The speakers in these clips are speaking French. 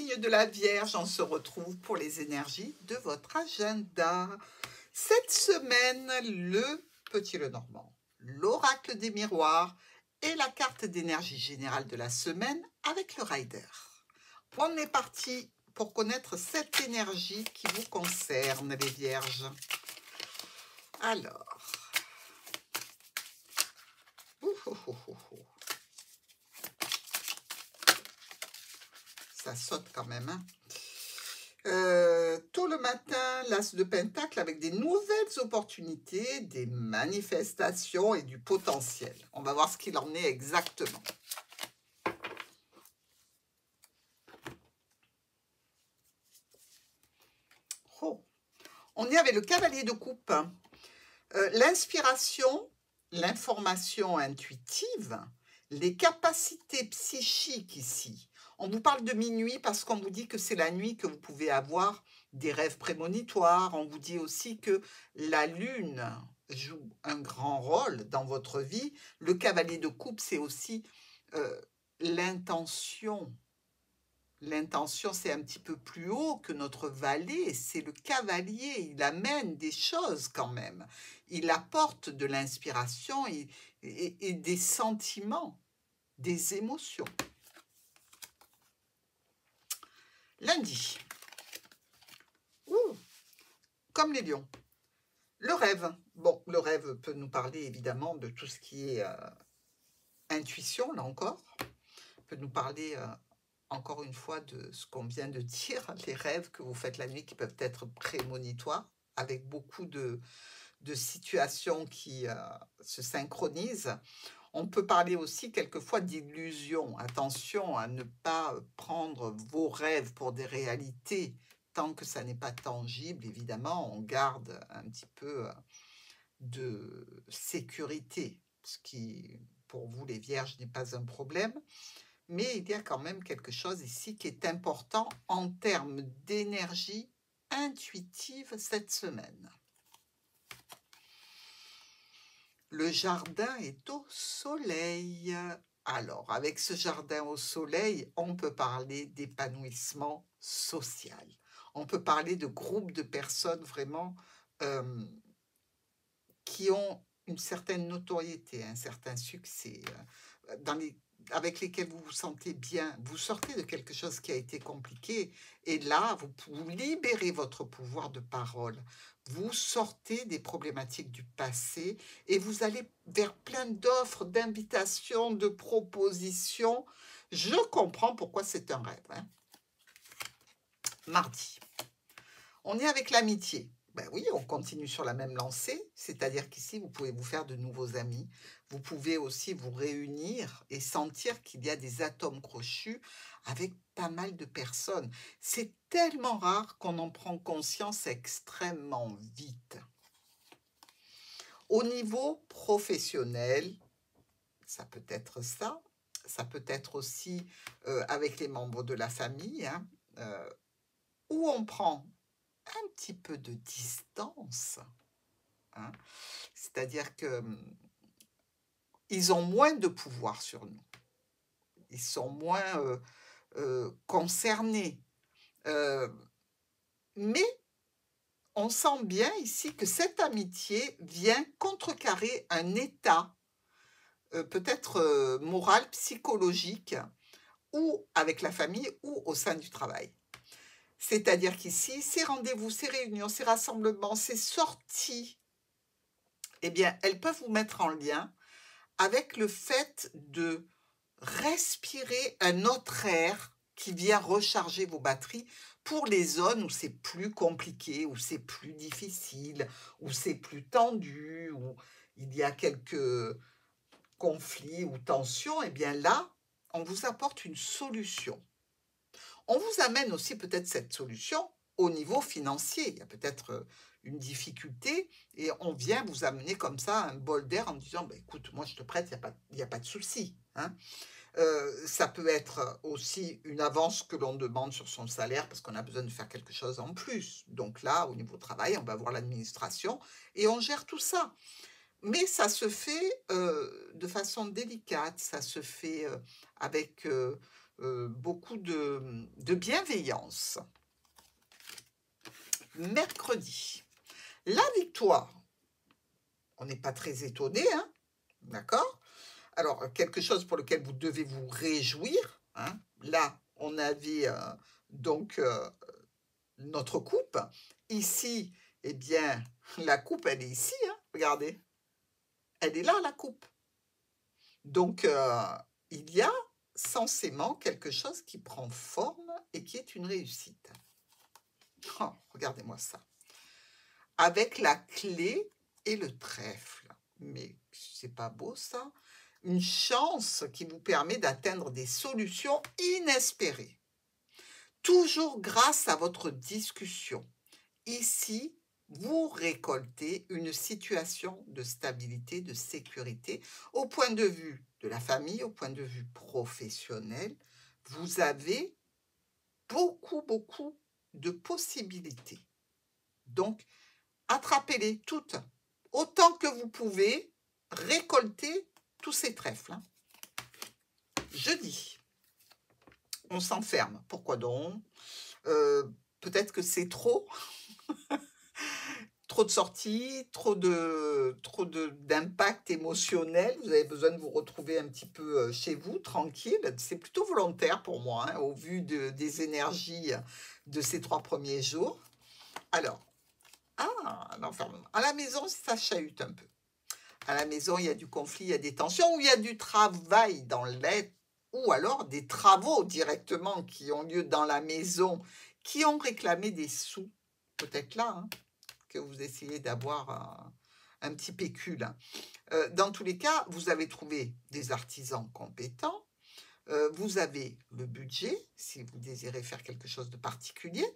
signe de la Vierge, on se retrouve pour les énergies de votre agenda. Cette semaine, le Petit Lenormand, l'oracle des miroirs et la carte d'énergie générale de la semaine avec le Rider. On est parti pour connaître cette énergie qui vous concerne, les Vierges. Alors, ça saute quand même, hein. Tôt le matin, l'as de Pentacle avec des nouvelles opportunités, des manifestations et du potentiel. On va voir ce qu'il en est exactement. Oh. On est avec le cavalier de coupe. L'inspiration, l'information intuitive, les capacités psychiques ici. On vous parle de minuit parce qu'on vous dit que c'est la nuit que vous pouvez avoir des rêves prémonitoires. On vous dit aussi que la lune joue un grand rôle dans votre vie. Le cavalier de coupe, c'est aussi l'intention. L'intention, c'est un petit peu plus haut que notre valet, c'est le cavalier, il amène des choses quand même. Il apporte de l'inspiration et des sentiments, des émotions. Lundi, comme les lions. Le rêve. Bon, le rêve peut nous parler évidemment de tout ce qui est intuition, là encore. Peut nous parler encore une fois de ce qu'on vient de dire, les rêves que vous faites la nuit qui peuvent être prémonitoires, avec beaucoup de situations qui se synchronisent. On peut parler aussi quelquefois d'illusions. Attention à ne pas prendre vos rêves pour des réalités tant que ça n'est pas tangible. Évidemment, on garde un petit peu de sécurité, ce qui, pour vous les Vierges, n'est pas un problème. Mais il y a quand même quelque chose ici qui est important en termes d'énergie intuitive cette semaine. Le jardin est au soleil. Alors, avec ce jardin au soleil, on peut parler d'épanouissement social. On peut parler de groupes de personnes vraiment qui ont une certaine notoriété, un certain succès, avec lesquels vous vous sentez bien. Vous sortez de quelque chose qui a été compliqué et là, vous libérez votre pouvoir de parole. Vous sortez des problématiques du passé et vous allez vers plein d'offres, d'invitations, de propositions. Je comprends pourquoi c'est un rêve, hein. Mardi, on est avec l'amitié. Ben oui, on continue sur la même lancée, c'est-à-dire qu'ici, vous pouvez vous faire de nouveaux amis. Vous pouvez aussi vous réunir et sentir qu'il y a des atomes crochus avec pas mal de personnes. C'est tellement rare qu'on en prend conscience extrêmement vite. Au niveau professionnel, ça peut être ça. Ça peut être aussi avec les membres de la famille, hein, où on prend un petit peu de distance, hein. C'est-à-dire que ils ont moins de pouvoir sur nous. Ils sont moins concernés. Mais on sent bien ici que cette amitié vient contrecarrer un état peut-être moral, psychologique, ou avec la famille ou au sein du travail. C'est-à-dire qu'ici, ces rendez-vous, ces réunions, ces rassemblements, ces sorties, eh bien, elles peuvent vous mettre en lien avec le fait de respirer un autre air qui vient recharger vos batteries pour les zones où c'est plus compliqué, où c'est plus difficile, où c'est plus tendu, où il y a quelques conflits ou tensions. Eh bien là, on vous apporte une solution. On vous amène aussi peut-être cette solution au niveau financier. Il y a peut-être une difficulté et on vient vous amener comme ça un bol d'air en disant bah, « écoute, moi je te prête, il n'y a pas de souci, hein ». Ça peut être aussi une avance que l'on demande sur son salaire parce qu'on a besoin de faire quelque chose en plus. Donc là, au niveau travail, on va voir l'administration et on gère tout ça. Mais ça se fait de façon délicate, ça se fait avec beaucoup de bienveillance. Mercredi, la victoire. On n'est pas très étonné, hein, d'accord? Alors, quelque chose pour lequel vous devez vous réjouir, hein. Là, on avait donc notre coupe. Ici, eh bien, la coupe, elle est ici, hein, regardez. Elle est là, la coupe. Donc, il y a censément quelque chose qui prend forme et qui est une réussite. Oh, regardez-moi ça. Avec la clé et le trèfle. Mais c'est pas beau ça? Une chance qui vous permet d'atteindre des solutions inespérées. Toujours grâce à votre discussion. Ici, vous récoltez une situation de stabilité, de sécurité. Au point de vue de la famille, au point de vue professionnel, vous avez beaucoup de possibilités. Donc, attrapez-les toutes. Autant que vous pouvez, récolter tous ces trèfles. Hein. Jeudi, on s'enferme. Pourquoi donc? Peut-être que c'est trop. Trop de sorties, trop d'impact émotionnel. Vous avez besoin de vous retrouver un petit peu chez vous, tranquille. C'est plutôt volontaire pour moi, hein, au vu des énergies de ces 3 premiers jours. Alors, l'enfermement. À la maison, ça chahute un peu. À la maison, il y a du conflit, il y a des tensions, ou il y a du travail dans l'aide, ou alors des travaux directement qui ont lieu dans la maison, qui ont réclamé des sous. Peut-être là, hein, que vous essayez d'avoir un petit pécule. Dans tous les cas, vous avez trouvé des artisans compétents, vous avez le budget, si vous désirez faire quelque chose de particulier.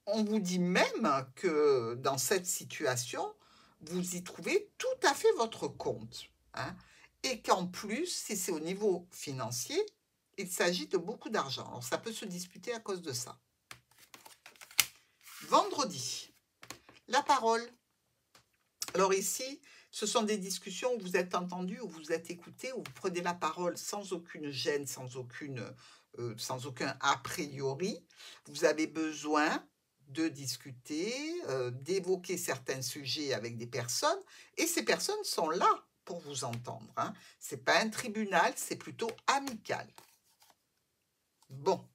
On vous dit même que dans cette situation, vous y trouvez tout à fait votre compte. Hein, et qu'en plus, si c'est au niveau financier, il s'agit de beaucoup d'argent. Alors, ça peut se disputer à cause de ça. Vendredi, la parole. Alors ici, ce sont des discussions où vous êtes entendu, où vous êtes écouté, où vous prenez la parole sans aucune gêne, sans aucun a priori. Vous avez besoin de discuter, d'évoquer certains sujets avec des personnes, et ces personnes sont là pour vous entendre. Hein. Ce n'est pas un tribunal, c'est plutôt amical. Bon,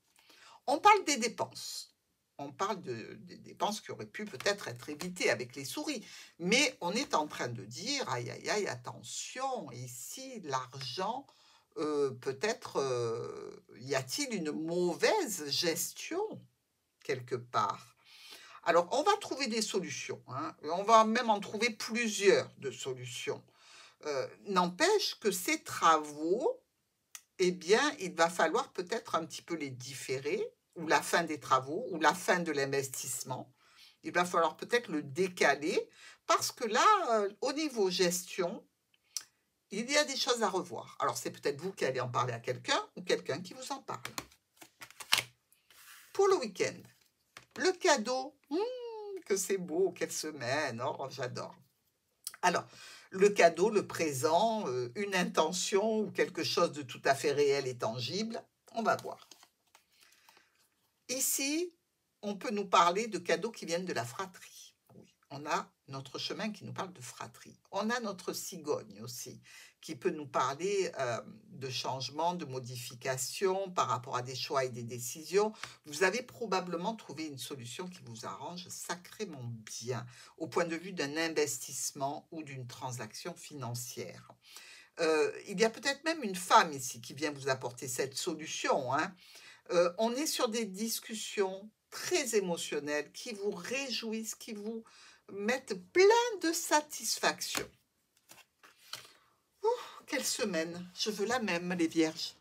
on parle des dépenses. On parle des dépenses qui auraient pu peut-être être évitées avec les souris. Mais on est en train de dire, aïe, aïe, aïe, attention, ici, l'argent, peut-être y a-t-il une mauvaise gestion quelque part. Alors, on va trouver des solutions. Hein, on va même en trouver plusieurs de solutions. N'empêche que ces travaux, eh bien, il va falloir peut-être un petit peu les différer, ou la fin des travaux, ou la fin de l'investissement. Il va falloir peut-être le décaler, parce que là, au niveau gestion, il y a des choses à revoir. Alors, c'est peut-être vous qui allez en parler à quelqu'un, ou quelqu'un qui vous en parle. Pour le week-end, le cadeau, que c'est beau, quelle semaine, oh, j'adore. Alors, le cadeau, le présent, une intention ou quelque chose de tout à fait réel et tangible, on va voir. Ici, on peut nous parler de cadeaux qui viennent de la fratrie. Oui, on a notre chemin qui nous parle de fratrie. On a notre cigogne aussi, qui peut nous parler de changements, de modifications par rapport à des choix et des décisions. Vous avez probablement trouvé une solution qui vous arrange sacrément bien, au point de vue d'un investissement ou d'une transaction financière. Il y a peut-être même une femme ici qui vient vous apporter cette solution, hein. On est sur des discussions très émotionnelles qui vous réjouissent, qui vous mettent plein de satisfaction. Ouh, quelle semaine! Je veux la même, les vierges.